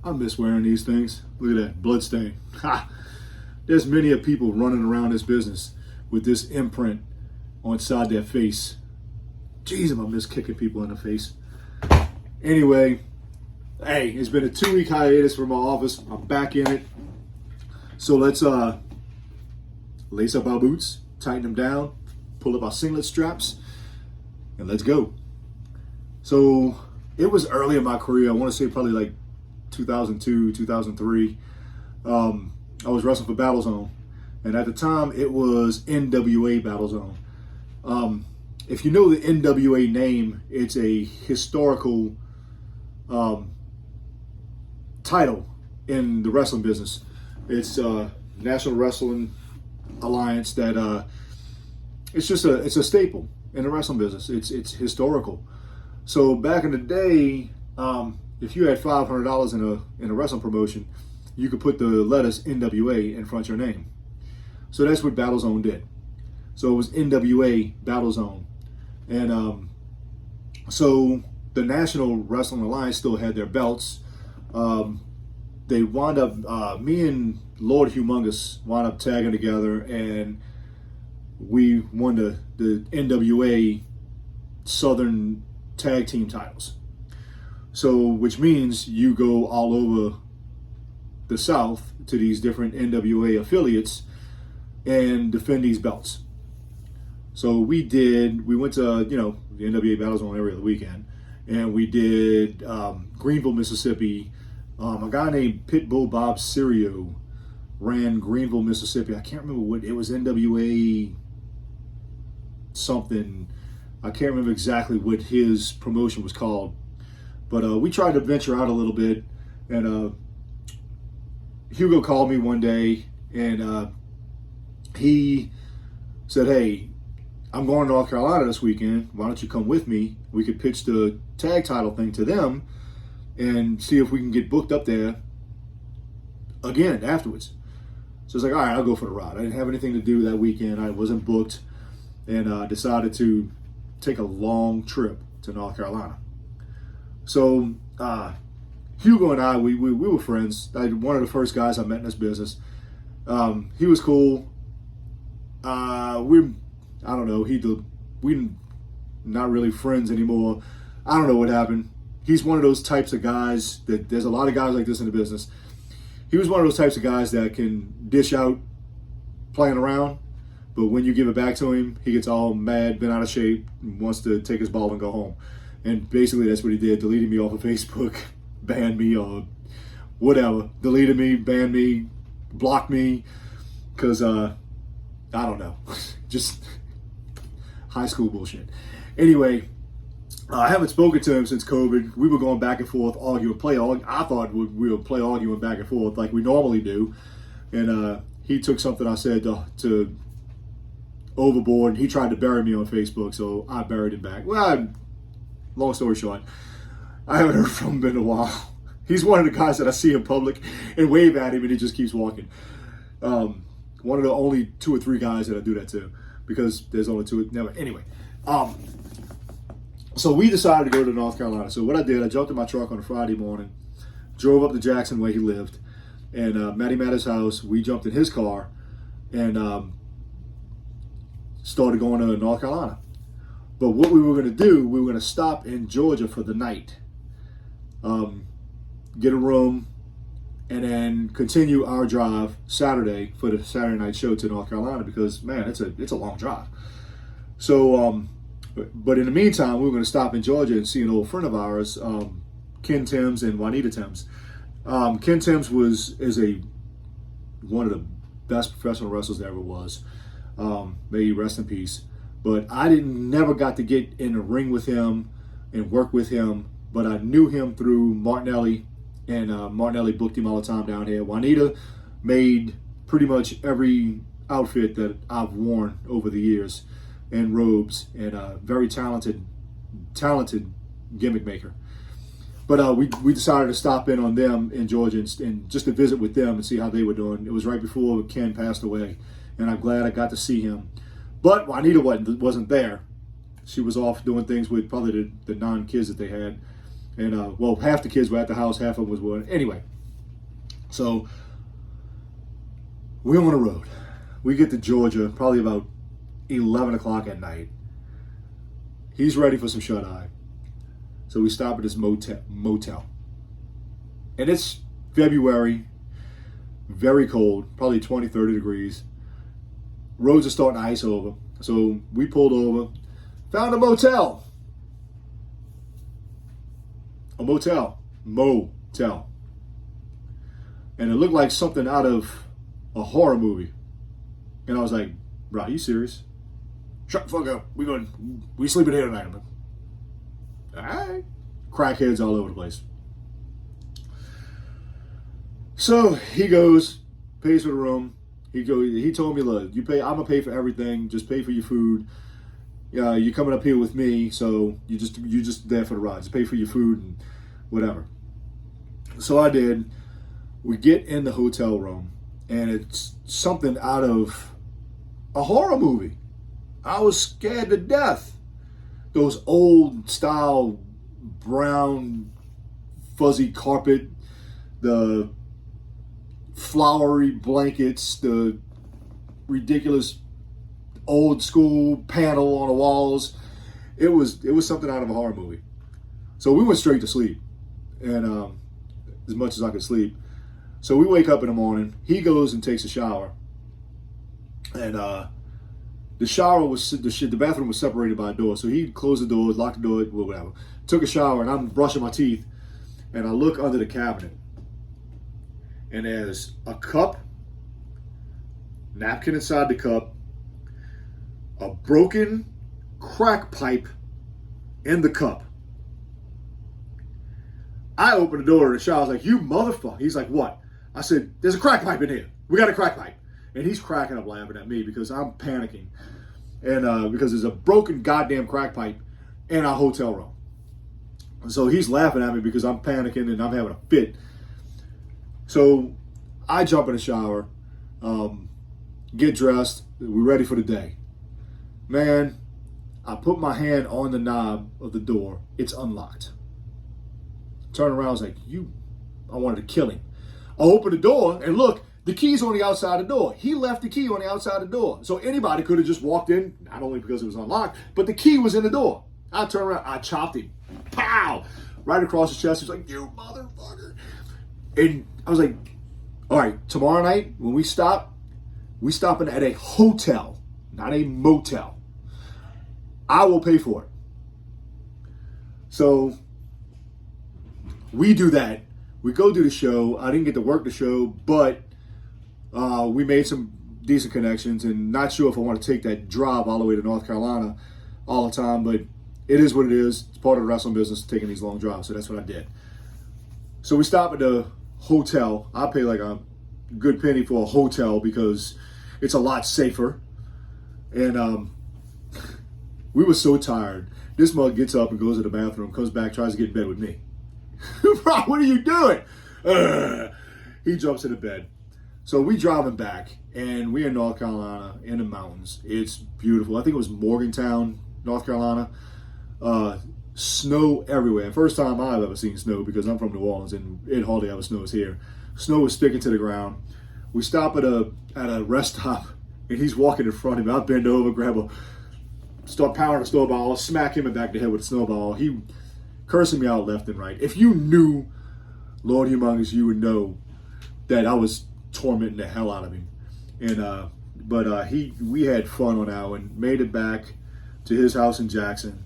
I miss wearing these things. Look at that, blood stain. Ha! There's many of people running around this business with this imprint on inside their face. Jeez, I miss kicking people in the face. Anyway, hey, it's been a 2-week hiatus from my office. I'm back in it. So let's lace up our boots, tighten them down, pull up our singlet straps, and let's go. So it was early in my career. I want to say probably like 2002, 2003. I was wrestling for Battlezone, and at the time it was NWA Battlezone. If you know the NWA name, it's a historical title in the wrestling business. It's National Wrestling Alliance that it's a staple in the wrestling business. It's historical. So back in the day, if you had $500 in a wrestling promotion, you could put the letters NWA in front of your name. So that's what Battlezone did. So it was NWA Battlezone. And so the National Wrestling Alliance still had their belts. They wound up, me and Lord Humongous wound up tagging together, and we won the NWA Southern Tag Team titles. So, which means you go all over the South to these different NWA affiliates and defend these belts. So we went to, the NWA Battlezone every other weekend, and we did Greenville, Mississippi. A guy named Pitbull Bob Sirio ran Greenville, Mississippi. I can't remember what, it was NWA something. I can't remember exactly what his promotion was called. But we tried to venture out a little bit, and Hugo called me one day, and he said, "Hey, I'm going to North Carolina this weekend. Why don't you come with me? We could pitch the tag title thing to them and see if we can get booked up there again afterwards." So it's like, all right, I'll go for the ride. I didn't have anything to do that weekend. I wasn't booked, and decided to take a long trip to North Carolina. So Hugo and I, we were friends. One of the first guys I met in this business. He was cool. I don't know. We're not really friends anymore. I don't know what happened. He's one of those types of guys that, there's a lot of guys like this in the business. He was one of those types of guys that can dish out playing around, but when you give it back to him, he gets all mad, bent out of shape, and wants to take his ball and go home. And basically that's what he did. Deleted me off of Facebook, banned me, or whatever. Deleted me, banned me, blocked me, because I don't know. Just high school bullshit. Anyway, I haven't spoken to him since COVID. We were going back and forth, I thought we would play arguing back and forth like we normally do. And he took something I said to overboard. He tried to bury me on Facebook, so I buried him back. Well, long story short, I haven't heard from him in a while. He's one of the guys that I see in public and wave at him, and he just keeps walking. One of the only 2 or 3 guys that I do that to, because there's only 2. Never. Anyway, so we decided to go to North Carolina. So what I did, I jumped in my truck on a Friday morning, drove up to Jackson where he lived, and met him at his house. We jumped in his car and started going to North Carolina. But what we were going to do, we were going to stop in Georgia for the night, get a room, and then continue our drive Saturday for the Saturday night show to North Carolina, because, man, it's a long drive. So, but in the meantime, we were going to stop in Georgia and see an old friend of ours, Ken Timms and Juanita Timms. Ken Timms is one of the best professional wrestlers there ever was. May he rest in peace. But I never got to get in the ring with him and work with him, but I knew him through Martinelli, and Martinelli booked him all the time down here. Juanita made pretty much every outfit that I've worn over the years, and robes, and very talented gimmick maker. But we decided to stop in on them in Georgia and just to visit with them and see how they were doing. It was right before Ken passed away, and I'm glad I got to see him. But Juanita wasn't there. She was off doing things with probably the 9 kids that they had. And well, half the kids were at the house, half of them was one. Anyway, so we're on the road. We get to Georgia probably about 11 o'clock at night. He's ready for some shut-eye. So we stop at this motel. And it's February, very cold, probably 20, 30 degrees. Roads are starting to ice over. So we pulled over, found a motel. A motel. Motel. And it looked like something out of a horror movie. And I was like, bro, are you serious? Shut the fuck up. We sleeping here tonight. I'm like, all right. Crackheads all over the place. So he goes, pays for the room. He told me, look, I'm gonna pay for everything. Just pay for your food. You're coming up here with me, so you just there for the ride. Just pay for your food and whatever. So I did. We get in the hotel room, and it's something out of a horror movie. I was scared to death. Those old style brown fuzzy carpet, the flowery blankets, the ridiculous old school panel on the walls. It was something out of a horror movie. So we went straight to sleep, and as much as I could sleep. So we wake up in the morning. He goes and takes a shower, and the bathroom was separated by a door. So he closed the door, locked the door, whatever. Took a shower, and I'm brushing my teeth, and I look under the cabinet, and there's a cup, napkin inside the cup, a broken crack pipe in the cup. I opened the door to the shower. I was like, you motherfucker. He's like, what? I said, there's a crack pipe in here. We got a crack pipe. And he's cracking up laughing at me because I'm panicking. And because there's a broken goddamn crack pipe in our hotel room. So he's laughing at me because I'm panicking and I'm having a fit. So I jump in the shower, get dressed. We're ready for the day. Man, I put my hand on the knob of the door. It's unlocked. Turn around, I was like, I wanted to kill him. I opened the door and look, the key's on the outside of the door. He left the key on the outside of the door. So anybody could have just walked in, not only because it was unlocked, but the key was in the door. I turned around, I chopped him. Pow! Right across his chest. He's like, you motherfucker. And I was like, all right, tomorrow night when we stopping at a hotel, not a motel. I will pay for it. So we do that. We go do the show. I didn't get to work the show, but we made some decent connections, and not sure if I want to take that drive all the way to North Carolina all the time, but it is what it is. It's part of the wrestling business, taking these long drives, so that's what I did. So we stop at the hotel. I pay like a good penny for a hotel because it's a lot safer. And we were so tired. This mug gets up and goes to the bathroom, comes back, tries to get in bed with me. Bro, what are you doing? He jumps in the bed. So we driving back, and we're in North Carolina, in the mountains. It's beautiful. I think it was Morgantown, North Carolina. Snow everywhere. First time I've ever seen snow because I'm from New Orleans, and it hardly ever snows here. Snow was sticking to the ground. We stop at a rest stop, and he's walking in front of me. I bend over, start pounding a snowball, smack him in the back of the head with a snowball. He cursing me out left and right. If you knew Lord Humongous, you would know that I was tormenting the hell out of him. And we had fun on that one. Made it back to his house in Jackson,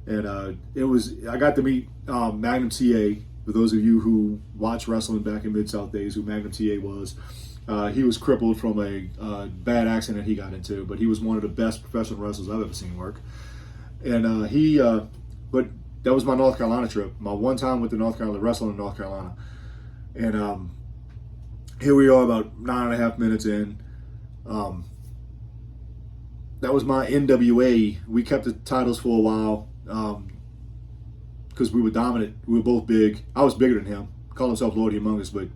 and I got to meet Magnum TA. For those of you who watch wrestling back in Mid-South days, who Magnum TA was. He was crippled from a bad accident he got into, but he was one of the best professional wrestlers I've ever seen work. And but that was my North Carolina trip. My one time with the North Carolina wrestling in North Carolina. And here we are about 9.5 minutes in. That was my NWA. We kept the titles for a while because we were dominant. We were both big. I was bigger than him. Called himself Lord Humongous, but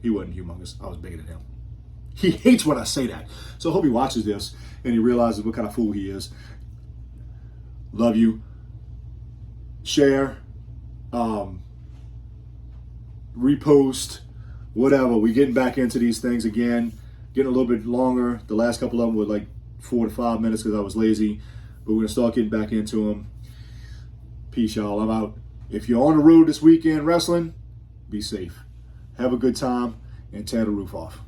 he wasn't humongous. I was bigger than him. He hates when I say that. So I hope he watches this and he realizes what kind of fool he is. Love you. Share, repost, whatever. We getting back into these things again, getting a little bit longer. The last couple of them were like 4 to 5 minutes because I was lazy, but we're gonna start getting back into them. Peace, y'all. I'm out. If you're on the road this weekend wrestling, be safe. Have a good time and tear the roof off.